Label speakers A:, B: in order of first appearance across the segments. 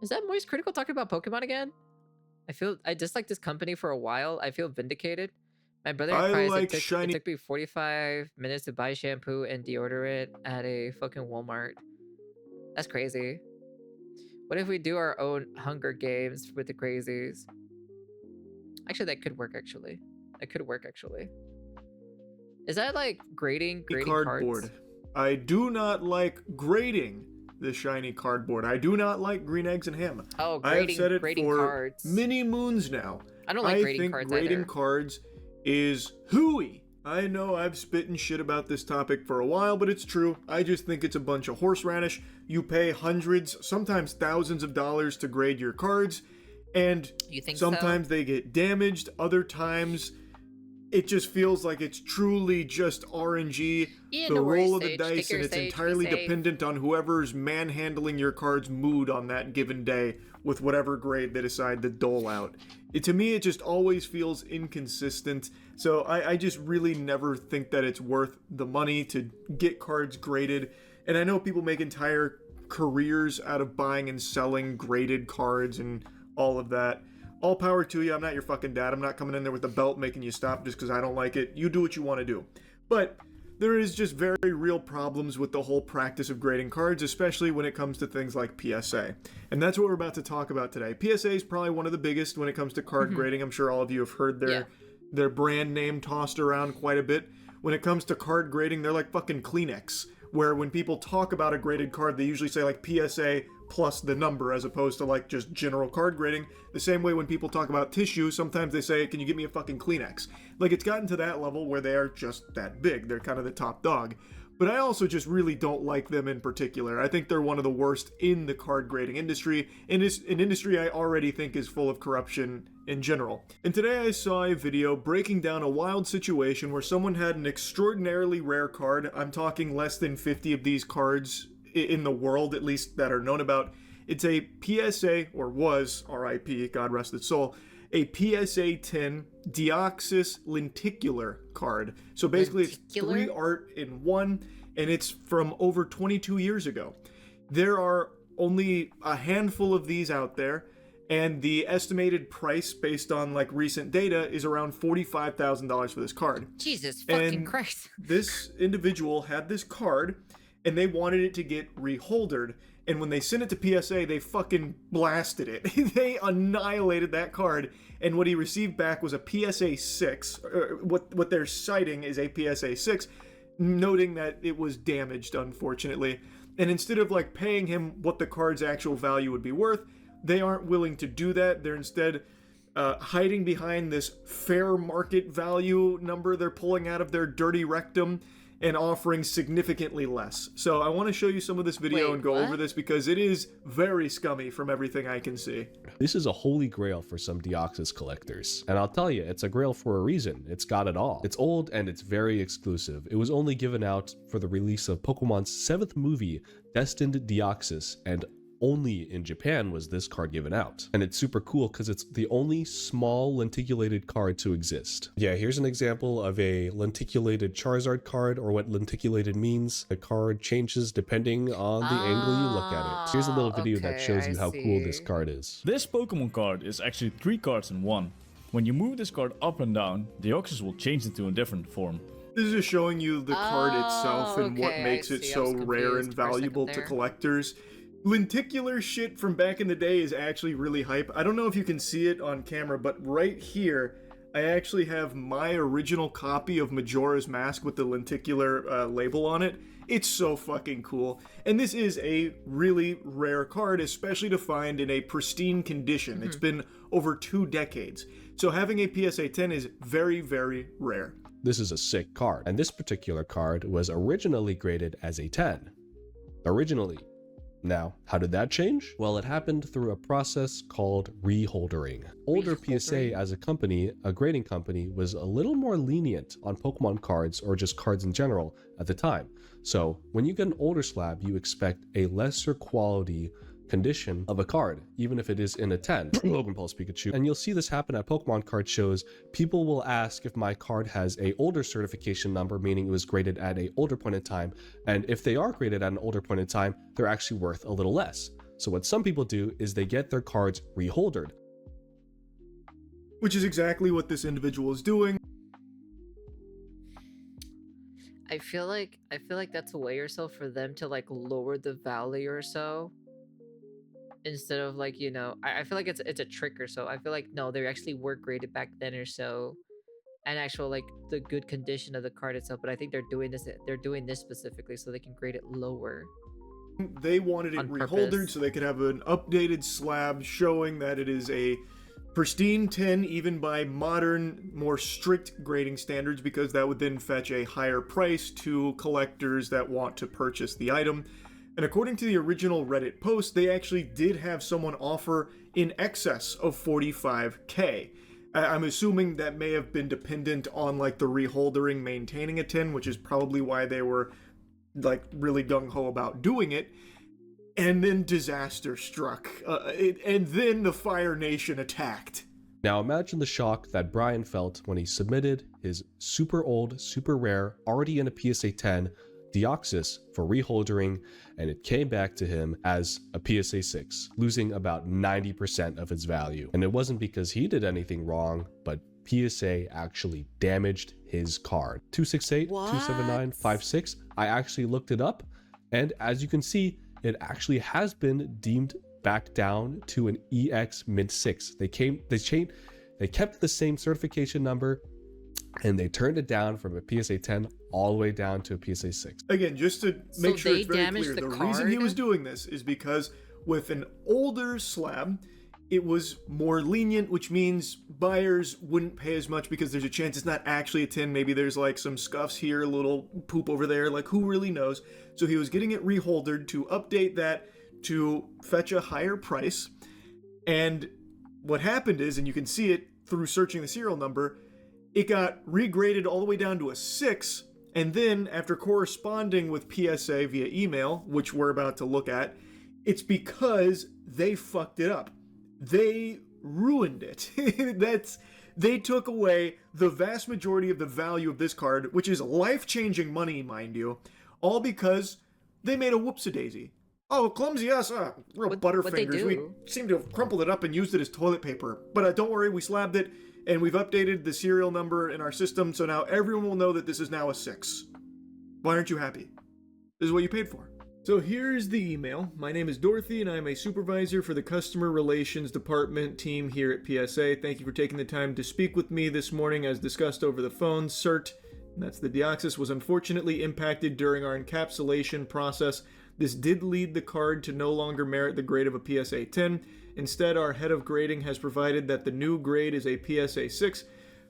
A: Is that Moist Critical talking about Pokemon again? I disliked this company for a while. I feel vindicated. My brother
B: I
A: cries
B: like
A: it
B: shiny.
A: took me 45 minutes to buy shampoo and deodorant at a fucking Walmart. That's crazy. What if we do our own Hunger Games with the crazies? Actually, that could work, actually. That could work, actually. Is that like grading
B: Cardboard.
A: cards?
B: I do not like grading the shiny cardboard. I do not like green eggs and ham.
A: Oh,
B: I have said it
A: grading
B: for
A: cards.
B: many moons now.
A: I don't like grading
B: think
A: cards
B: grading
A: either.
B: cards is hooey. I know I've spitting shit about this topic for a while, but it's true. I just think it's a bunch of horseradish. You pay hundreds, sometimes thousands of dollars to grade your cards, and
A: You think
B: sometimes
A: so?
B: they get damaged, other times it just feels like it's truly just RNG,
A: Yeah,
B: the
A: no worries,
B: roll of the
A: Sage.
B: dice,
A: Take your
B: and it's
A: Sage, be
B: entirely
A: safe.
B: dependent on whoever's manhandling your card's mood on that given day with whatever grade they decide to dole out. To me, it just always feels inconsistent, so I just really never think that it's worth the money to get cards graded. And I know people make entire careers out of buying and selling graded cards and all of that. All power to you. I'm not your fucking dad. I'm not coming in there with a belt making you stop just because I don't like it. You do what you want to do. But there is just very real problems with the whole practice of grading cards, especially when it comes to things like PSA. And that's what we're about to talk about today. PSA is probably one of the biggest when it comes to card grading. I'm sure all of you have heard their brand name tossed around quite a bit. When it comes to card grading, they're like fucking Kleenex, where when people talk about a graded card, they usually say like PSA plus the number as opposed to like just general card grading. The same way when people talk about tissue, sometimes they say, can you get me a fucking Kleenex? Like, it's gotten to that level where they are just that big. They're kind of the top dog. But I also just really don't like them in particular. I think they're one of the worst in the card grading industry, and it's an industry I already think is full of corruption in general. And today I saw a video breaking down a wild situation where someone had an extraordinarily rare card. I'm talking less than 50 of these cards in the world, at least that are known about. It's a PSA, or was, RIP, God rest its soul, a PSA 10 Deoxys lenticular card. So basically it's 3 art in 1, and it's from over 22 years ago. There are only a handful of these out there, and the estimated price based on like recent data is around $45,000 for this card.
A: Jesus fucking Christ.
B: This individual had this card, and they wanted it to get reholdered. And when they sent it to PSA, they fucking blasted it. They annihilated that card, and what he received back was a PSA 6. What they're citing is a PSA 6, noting that it was damaged, unfortunately. And instead of like paying him what the card's actual value would be worth, they aren't willing to do that. They're instead hiding behind this fair market value number they're pulling out of their dirty rectum and offering significantly less. So I want to show you some of this video and go over this because it is very scummy from everything I can see.
C: This is a holy grail for some Deoxys collectors. And I'll tell you, it's a grail for a reason. It's got it all. It's old and it's very exclusive. It was only given out for the release of Pokemon's 7th movie, Destined Deoxys, and only in Japan was this card given out. And it's super cool because it's the only small lenticulated card to exist. Yeah, here's an example of a lenticulated Charizard card, or what lenticulated means. The card changes depending on the angle you look at it. Here's a little video that shows you how cool this card is.
D: This Pokemon card is actually 3 cards in one. When you move this card up and down, Deoxys will change into a different form.
B: This is just showing you the card itself and what makes it so rare and valuable to collectors. Lenticular shit from back in the day is actually really hype. I don't know if you can see it on camera, but right here, I actually have my original copy of Majora's Mask with the lenticular label on it. It's so fucking cool. And this is a really rare card, especially to find in a pristine condition. It's been over 2 decades. So having a PSA 10 is very, very rare.
C: This is a sick card, and this particular card was originally graded as a 10. Originally. Now, how did that change? Well, it happened through a process called reholdering. Older PSA as a company, a grading company, was a little more lenient on Pokemon cards or just cards in general at the time. So when you get an older slab, you expect a lesser quality condition of a card, even if it is in a 10. Logan Pulse Pikachu. And you'll see this happen at Pokemon card shows. People will ask if my card has a older certification number, meaning it was graded at a older point in time, and if they are graded at an older point in time, they're actually worth a little less. So what some people do is they get their cards reholdered.
B: Which is exactly what this individual is doing.
A: I feel like that's a way or so for them to like lower the value or so. Instead of like, you know, I feel like it's a trick or so. I feel like no, they actually were graded back then or so. And actual like the good condition of the card itself, but I think they're doing this specifically so they can grade it lower.
B: They wanted it
A: On
B: reholdered
A: purpose.
B: so they could have an updated slab showing that it is a pristine 10 even by modern, more strict grading standards, because that would then fetch a higher price to collectors that want to purchase the item. And according to the original Reddit post, they actually did have someone offer in excess of 45K. I'm assuming that may have been dependent on like the reholdering maintaining a 10, which is probably why they were like really gung-ho about doing it. And then disaster struck. And then the Fire Nation attacked.
C: Now imagine the shock that Brian felt when he submitted his super old, super rare, already in a PSA 10 Deoxys for reholdering, and it came back to him as a PSA 6, losing about 90% of its value. And it wasn't because he did anything wrong, but PSA actually damaged his card. 268, 279, 56. I actually looked it up, and as you can see, it actually has been deemed back down to an EX Mint 6. They kept the same certification number, and they turned it down from a PSA 10 all the way down to a PSA 6.
B: Again, just to make sure it's very clear,
A: the
B: reason he
A: card?
B: was doing this is because with an older slab, it was more lenient, which means buyers wouldn't pay as much because there's a chance it's not actually a 10. Maybe there's like some scuffs here, a little poop over there, like who really knows? So he was getting it reholdered to update that to fetch a higher price. And what happened is, and you can see it through searching the serial number, it got regraded all the way down to a 6, and then after corresponding with PSA via email, which we're about to look at, it's because they fucked it up. They ruined it. They took away the vast majority of the value of this card, which is life-changing money, mind you, all because they made a whoopsie-daisy. Oh, clumsy us, real butterfingers. We seem to have crumpled it up and used it as toilet paper. But don't worry, we slabbed it, and we've updated the serial number in our system, so now everyone will know that this is now a 6. Why aren't you happy? This is what you paid for. So here's the email. My name is Dorothy, and I'm a supervisor for the Customer Relations Department team here at PSA. Thank you for taking the time to speak with me this morning as discussed over the phone. CERT, that's the Deoxys, was unfortunately impacted during our encapsulation process. This did lead the card to no longer merit the grade of a PSA 10. Instead, our head of grading has provided that the new grade is a PSA 6.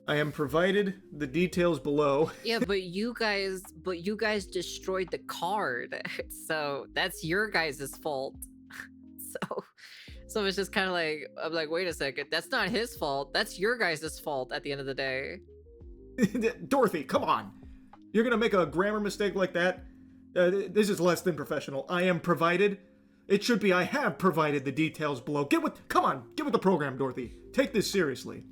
B: I am provided the details below.
A: Yeah, but you guys destroyed the card. So that's your guys' fault. So it's just kind of like, I'm like, wait a second, that's not his fault. That's your guys' fault at the end of the day.
B: Dorothy, come on. You're gonna make a grammar mistake like that? This is less than professional. I am provided. It should be I have provided the details below. Get with the program, Dorothy. Take this seriously.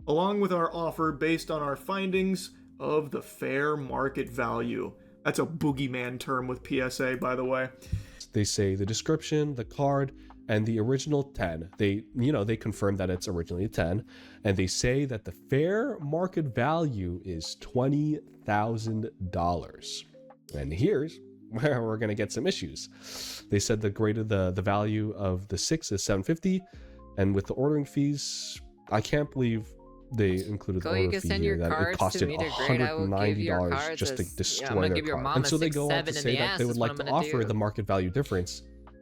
B: Along with our offer based on our findings of the fair market value. That's a boogeyman term with PSA, by the way.
C: They say the description, the card, and the original 10. They confirm that it's originally a 10, and they say that the fair market value is $20,000. And here's where we're going to get some issues. They said the grade of the value of the 6 is $750, and with the ordering fees, I can't believe they included the order fee here, that it costed $190 just to destroy their card. And so they go on to say that they would like to offer the market value difference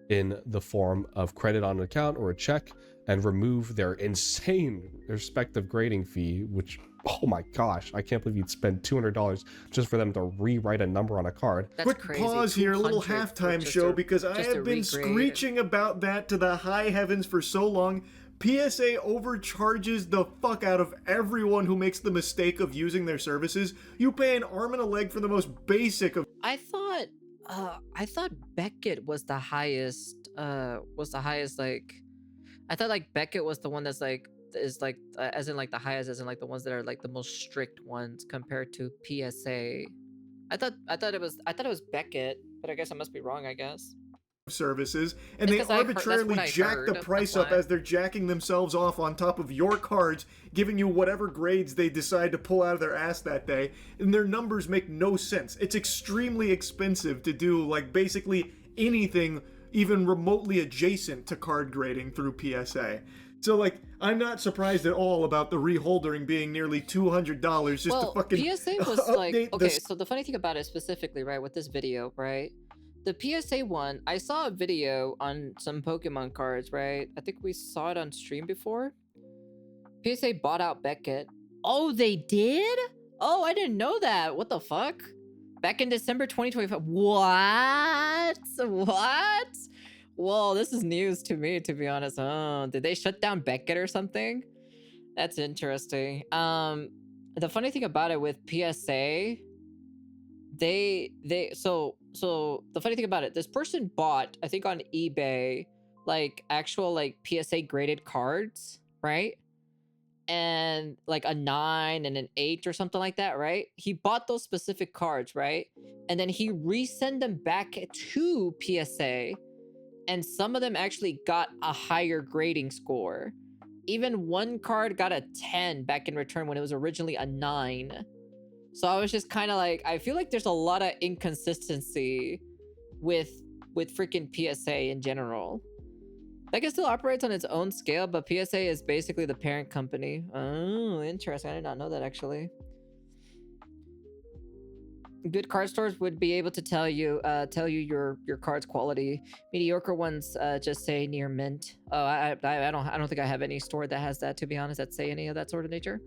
C: in the form of credit on an account or a check and remove their insane respective grading fee, which, oh my gosh, I can't believe you'd spend $200 just for them to rewrite a number on a card.
A: That's
B: Quick
A: crazy.
B: Pause here, a little halftime show, because I have been screeching about that to the high heavens for so long. PSA overcharges the fuck out of everyone who makes the mistake of using their services. You pay an arm and a leg for the most basic of.
A: I thought Beckett was the highest. Like, I thought like Beckett was the one that's like as in like the highest, as in like the ones that are like the most strict ones compared to PSA. I thought it was Beckett, but I guess I must be wrong. I guess.
B: services, and
A: It's
B: they
A: 'cause that's
B: arbitrarily
A: what I
B: jack
A: heard,
B: the
A: that's
B: price up
A: why.
B: as they're jacking themselves off on top of your cards, giving you whatever grades they decide to pull out of their ass that day, and their numbers make no sense. It's extremely expensive to do, like, basically anything even remotely adjacent to card grading through PSA. So, like, I'm not surprised at all about the reholdering being nearly $200 just to fucking
A: PSA was like,
B: update
A: okay,
B: this.
A: so the funny thing about it specifically, right, with this video, right? The PSA one, I saw a video on some Pokemon cards, right? I think we saw it on stream before. PSA bought out Beckett. Oh, they did? Oh, I didn't know that. What the fuck? Back in December 2025. What? What? Whoa, this is news to me, to be honest. Oh, did they shut down Beckett or something? That's interesting. The funny thing about it with PSA, so the funny thing about it, this person bought, I think on eBay, like actual like PSA graded cards, right? And like a 9 and an 8 or something like that, right? He bought those specific cards, right? And then he resend them back to PSA, and some of them actually got a higher grading score. Even one card got a 10 back in return when it was originally a 9. So I was just kind of like, I feel like there's a lot of inconsistency with freaking PSA in general. Like, it still operates on its own scale, but PSA is basically the parent company. Oh, interesting. I did not know that, actually. Good card stores would be able to tell you your card's quality. Mediocre ones just say near mint. Oh, I don't think I have any store that has that, to be honest, that say any of that sort of nature.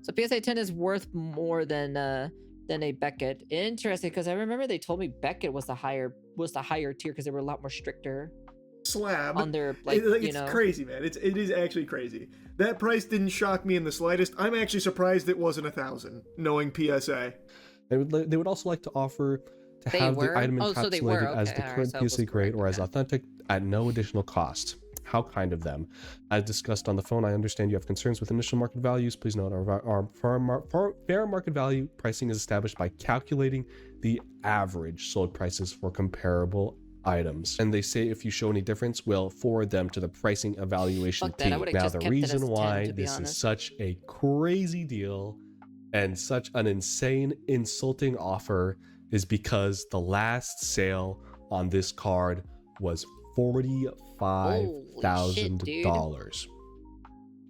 A: So PSA 10 is worth more than a Beckett. Interesting, because I remember they told me Beckett was the higher tier because they were a lot more stricter
B: Slab
A: on their, like,
B: it's crazy, man. It is actually crazy. That price didn't shock me in the slightest. I'm actually surprised it wasn't 1,000, knowing PSA.
C: They would also like to offer to have the item encapsulated as the current PSA grade or as authentic at no additional cost. How kind of them. As discussed on the phone, I understand you have concerns with initial market values. Please note our fair market value pricing is established by calculating the average sold prices for comparable items. And they say if you show any difference, we'll forward them to the pricing evaluation team. Now, the reason why this is such a crazy deal and such an insane, insulting offer is because the last sale on this card was $45,000.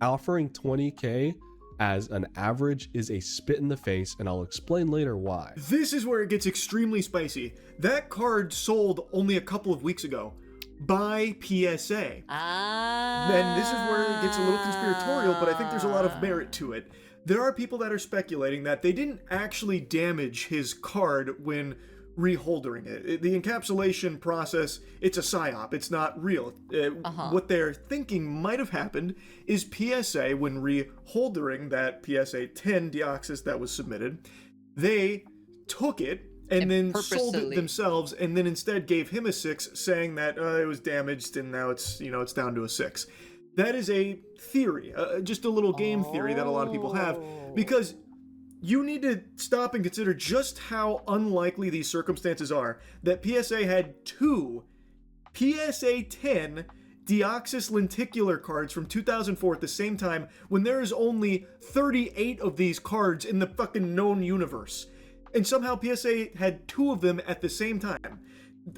C: Offering 20K as an average is a spit in the face, and I'll explain later why.
B: This is where it gets extremely spicy. That card sold only a couple of weeks ago by PSA. Then this is where it gets a little conspiratorial, but I think there's a lot of merit to it. There are people that are speculating that they didn't actually damage his card when reholdering it. The encapsulation process, it's a psyop. It's not real. What they're thinking might have happened is PSA, when reholdering that PSA 10 Deoxys that was submitted, they took it and then sold it themselves, and then instead gave him a 6, saying that it was damaged and now it's down to a 6. That is a theory, just a little game theory that a lot of people have, because you need to stop and consider just how unlikely these circumstances are, that PSA had 2 PSA 10 Deoxys lenticular cards from 2004 at the same time, when there is only 38 of these cards in the fucking known universe. And somehow PSA had 2 of them at the same time.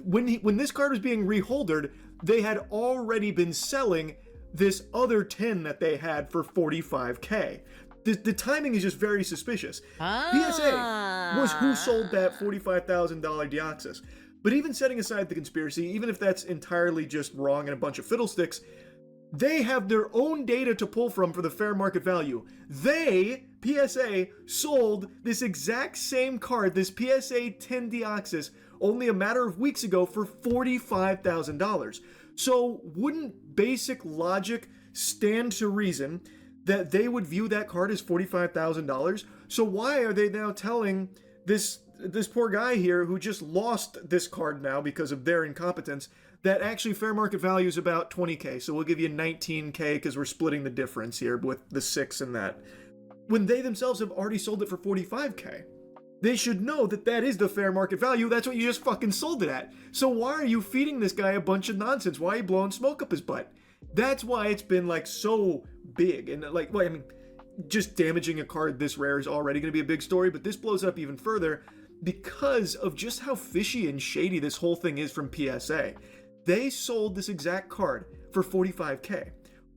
B: When this card was being reholdered, they had already been selling this other 10 that they had for 45K. The timing is just very suspicious. PSA was who sold that $45,000 Deoxys. But even setting aside the conspiracy, even if that's entirely just wrong and a bunch of fiddlesticks, they have their own data to pull from for the fair market value. They, PSA, sold this exact same card, this PSA 10 Deoxys, only a matter of weeks ago for $45,000. So wouldn't basic logic stand to reason that they would view that card as $45,000? So why are they now telling this poor guy here, who just lost this card now because of their incompetence, that actually fair market value is about 20K, so we'll give you 19K because we're splitting the difference here with the 6 and that, when they themselves have already sold it for 45K? They should know that that is the fair market value. That's what you just fucking sold it at. So why are you feeding this guy a bunch of nonsense? Why are you blowing smoke up his butt? That's why it's been like so big. And like, well, I mean, just damaging a card this rare is already going to be a big story, but this blows it up even further because of just how fishy and shady this whole thing is from PSA. They sold this exact card for 45K.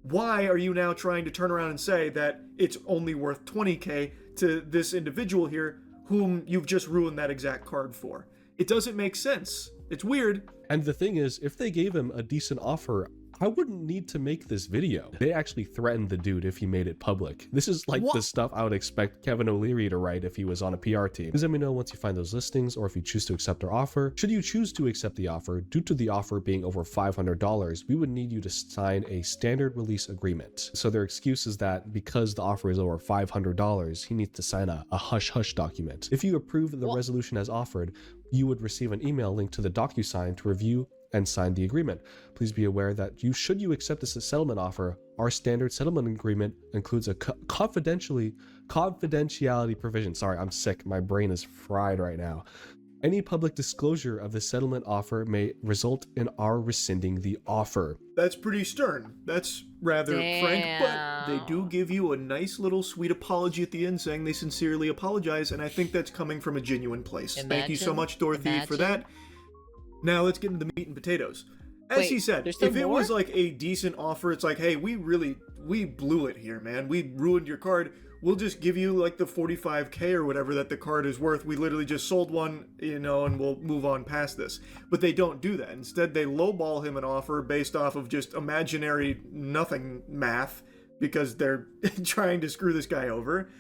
B: Why are you now trying to turn around and say that it's only worth 20K to this individual here whom you've just ruined that exact card for? It doesn't make sense. It's weird.
C: And the thing is, if they gave him a decent offer, I wouldn't need to make this video. They actually threatened the dude if he made it public. This is like the stuff I would expect Kevin O'Leary to write if he was on a PR team. Please let me know once you find those listings or if you choose to accept their offer. Should you choose to accept the offer, due to the offer being over $500, we would need you to sign a standard release agreement. So their excuse is that because the offer is over $500, he needs to sign a hush-hush document. If you approve the resolution as offered, you would receive an email link to the DocuSign to review and sign the agreement. Please be aware that should you accept this settlement offer, our standard settlement agreement includes a confidentiality provision. Sorry, I'm sick. My brain is fried right now. Any public disclosure of the settlement offer may result in our rescinding the offer.
B: That's pretty stern. That's rather frank, but they do give you a nice little sweet apology at the end saying they sincerely apologize, and I think that's coming from a genuine place. Thank you so much, Dorothy, for that. Now let's get into the meat and potatoes. As he said, if it was like a decent offer, it's like, hey, we blew it here, man. We ruined your card. We'll just give you like the 45K or whatever that the card is worth. We literally just sold one, you know, and we'll move on past this. But they don't do that. Instead, they lowball him an offer based off of just imaginary nothing math because they're trying to screw this guy over.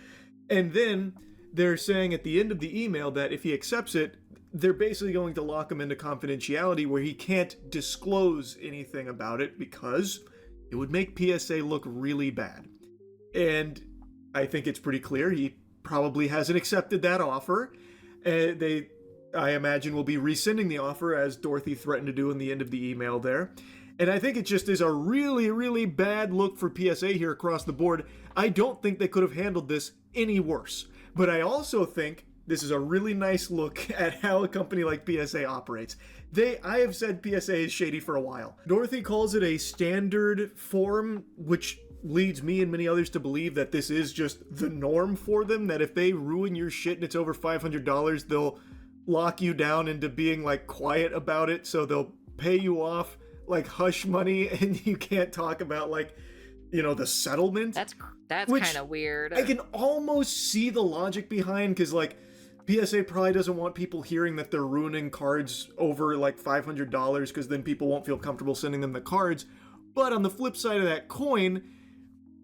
B: And then they're saying at the end of the email that if he accepts it, they're basically going to lock him into confidentiality where he can't disclose anything about it because it would make PSA look really bad. And I think it's pretty clear he probably hasn't accepted that offer. I imagine, will be rescinding the offer as Dorothy threatened to do in the end of the email there. And I think it just is a really, really bad look for PSA here across the board. I don't think they could have handled this any worse. But I also think this is a really nice look at how a company like PSA operates. I have said PSA is shady for a while. Dorothy calls it a standard form, which leads me and many others to believe that this is just the norm for them, that if they ruin your shit and it's over $500, they'll lock you down into being like quiet about it, so they'll pay you off like hush money and you can't talk about like, you know, the settlement.
A: That's kind of weird.
B: I can almost see the logic behind, because like PSA probably doesn't want people hearing that they're ruining cards over like $500 because then people won't feel comfortable sending them the cards. But on the flip side of that coin,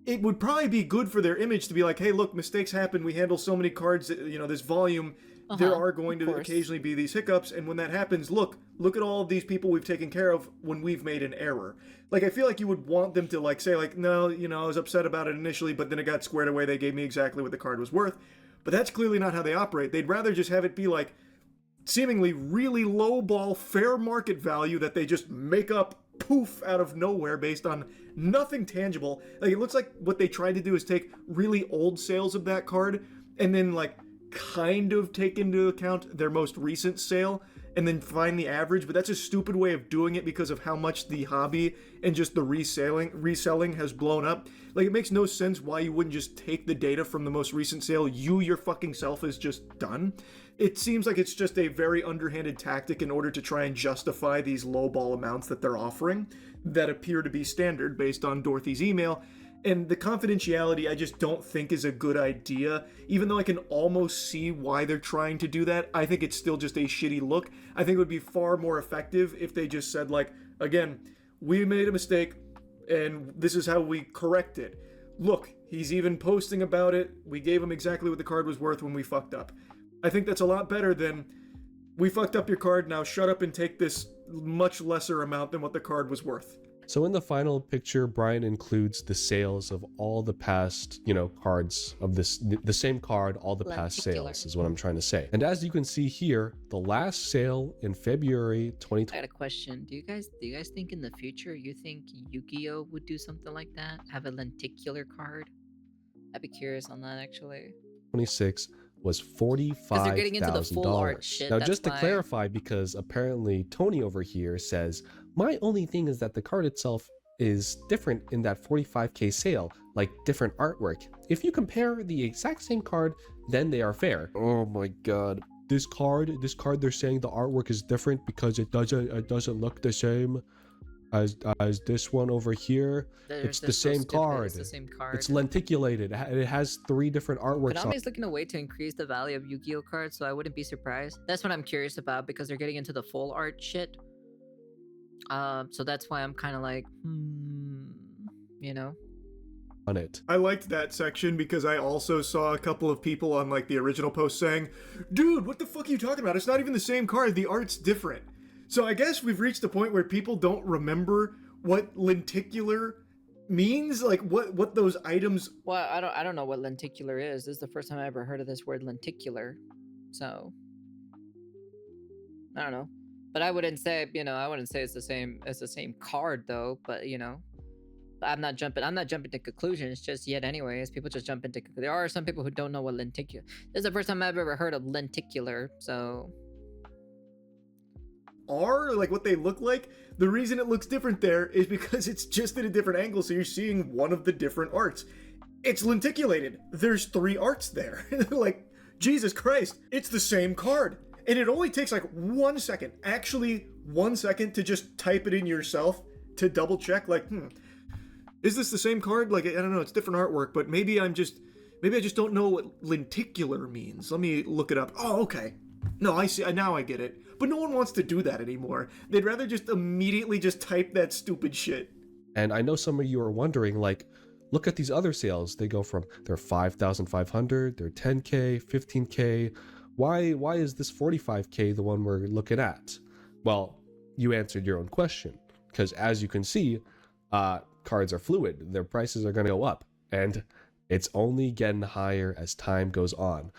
B: it would probably be good for their image to be like, hey, look, mistakes happen. We handle so many cards, you know, this volume. There are going to occasionally be these hiccups. And when that happens, look at all of these people we've taken care of when we've made an error. Like, I feel like you would want them to like say like, no, you know, I was upset about it initially, but then it got squared away. They gave me exactly what the card was worth. But that's clearly not how they operate. They'd rather just have it be like seemingly really lowball fair market value that they just make up poof out of nowhere based on nothing tangible. Like, it looks like what they tried to do is take really old sales of that card and then like kind of take into account their most recent sale and then find the average, but that's a stupid way of doing it because of how much the hobby and just the reselling has blown up. Like, it makes no sense why you wouldn't just take the data from the most recent sale your fucking self has just done. It seems like it's just a very underhanded tactic in order to try and justify these lowball amounts that they're offering that appear to be standard based on Dorothy's email. And the confidentiality, I just don't think is a good idea. Even though I can almost see why they're trying to do that, I think it's still just a shitty look. I think it would be far more effective if they just said, like, again, we made a mistake, and this is how we correct it. Look, he's even posting about it. We gave him exactly what the card was worth when we fucked up. I think that's a lot better than, we fucked up your card, now shut up and take this much lesser amount than what the card was worth.
C: So in the final picture, Brian includes the sales of all the past, cards of the same card, all the past sales is what I'm trying to say. And as you can see here, the last sale in February 2020.
A: I got a question. Do you guys think in the future you think Yu-Gi-Oh would do something like that? Have a lenticular card? I'd be curious on that actually.
C: 26, was
A: they're getting into the full art
C: $45,000.
A: shit,
C: Now,
A: that's
C: just to
A: why.
C: clarify, because apparently Tony over here says, my only thing is that the card itself is different in that 45K sale, like different artwork. If you compare the exact same card, then they are fair. Oh my god. This card, they're saying the artwork is different because it doesn't look the same as this one over here. It's the same card.
A: It's the same card.
C: It's lenticulated. It has 3 different artworks on.
A: Konami's looking a way to increase the value of Yu-Gi-Oh cards, so I wouldn't be surprised. That's what I'm curious about because they're getting into the full art shit. So that's why I'm kind of like, you know.
C: On it.
B: I liked that section because I also saw a couple of people on like the original post saying, dude, what the fuck are you talking about? It's not even the same card. The art's different. So I guess we've reached a point where people don't remember what lenticular means, like what those items.
A: Well, I don't know what lenticular is. This is the first time I ever heard of this word lenticular. So I don't know. But I wouldn't say, I wouldn't say it's the same card though, but I'm not jumping to conclusions just yet anyways. People just jump into there are some people who don't know what lenticular. This is the first time I've ever heard of lenticular, so
B: Are like what they look like. The reason it looks different there is because it's just at a different angle, so you're seeing one of the different arts. It's lenticulated. There's 3 arts there. Like, Jesus Christ, it's the same card. And it only takes like 1 second, actually 1 second, to just type it in yourself to double check, like, is this the same card? Like, I don't know, it's different artwork, but maybe I just don't know what lenticular means. Let me look it up. Oh, okay. No, I see. Now I get it. But no one wants to do that anymore. They'd rather just immediately just type that stupid shit.
C: And I know some of you are wondering, like, look at these other sales. They go from, they're 5,500, they're 10K, 15K. Why is this 45K the one we're looking at? Well, you answered your own question. Because as you can see, cards are fluid. Their prices are going to go up. And it's only getting higher as time goes on.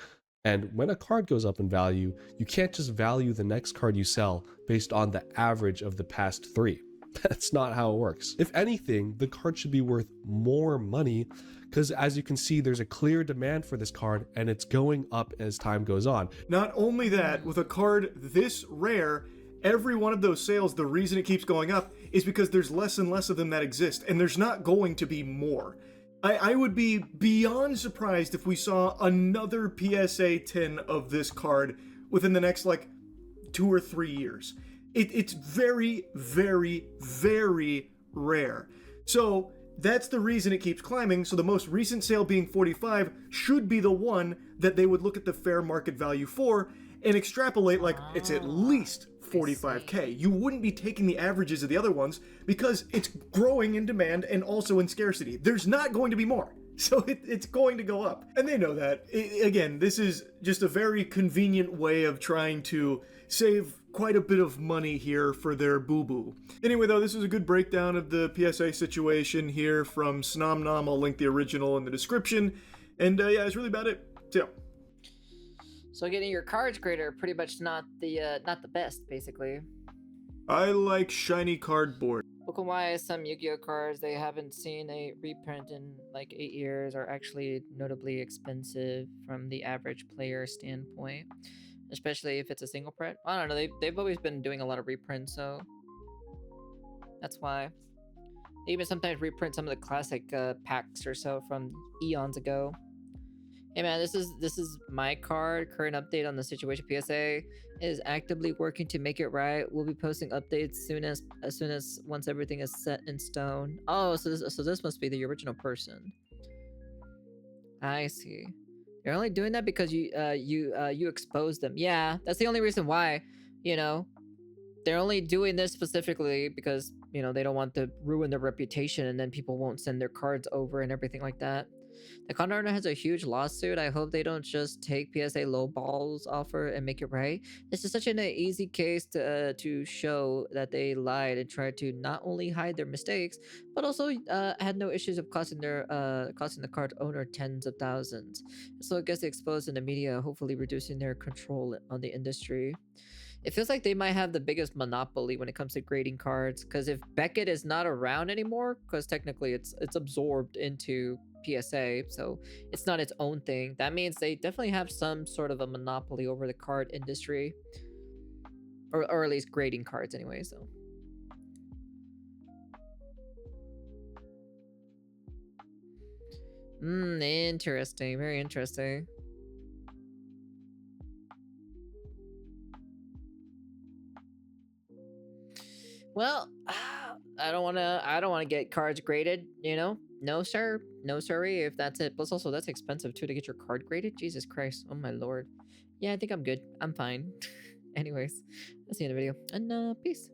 C: And when a card goes up in value, you can't just value the next card you sell based on the average of the past 3. That's not how it works. If anything, the card should be worth more money because as you can see, there's a clear demand for this card and it's going up as time goes on.
B: Not only that, with a card this rare, every one of those sales, the reason it keeps going up is because there's less and less of them that exist, and there's not going to be more. I would be beyond surprised if we saw another PSA 10 of this card within the next, like, 2 or 3 years. It's very, very, very rare. So that's the reason it keeps climbing. So the most recent sale being 45 should be the one that they would look at the fair market value for and extrapolate like it's at least 45K. You wouldn't be taking the averages of the other ones because it's growing in demand and also in scarcity. There's not going to be more. So it's going to go up. And they know that. Again, this is just a very convenient way of trying to save quite a bit of money here for their boo-boo. Anyway, though, this is a good breakdown of the PSA situation here from Snomnom. I'll link the original in the description. And yeah, that's really about it. So,
A: so getting your cards graded are pretty much not the best, basically.
B: I like shiny cardboard.
A: Look at why some Yu-Gi-Oh cards they haven't seen a reprint in like 8 years are actually notably expensive from the average player standpoint, especially if it's a single print. I don't know, they've always been doing a lot of reprints, so that's why. They even sometimes reprint some of the classic packs or so from eons ago. Hey man, this is my card. Current update on the situation. PSA is actively working to make it right. We'll be posting updates as soon as once everything is set in stone. Oh, so this must be the original person. I see. You're only doing that because you exposed them. Yeah, that's the only reason why. They're only doing this specifically because they don't want to ruin their reputation, and then people won't send their cards over and everything like that. The con owner has a huge lawsuit. I hope they don't just take PSA lowball's offer and make it right. This is such an easy case to show that they lied and tried to not only hide their mistakes, but also had no issues of costing the card owner tens of thousands. So it gets exposed in the media, hopefully reducing their control on the industry. It feels like they might have the biggest monopoly when it comes to grading cards, because if Beckett is not around anymore, because technically it's absorbed into PSA, so it's not its own thing, that means they definitely have some sort of a monopoly over the card industry, or at least grading cards anyway. So interesting, very interesting. Well, I don't want to get cards graded, you know? No sir, no sorry, if that's it. Plus also that's expensive too to get your card graded. Jesus Christ, oh my lord. Yeah, I think I'm good, I'm fine. Anyways, that's the end of the video, and peace.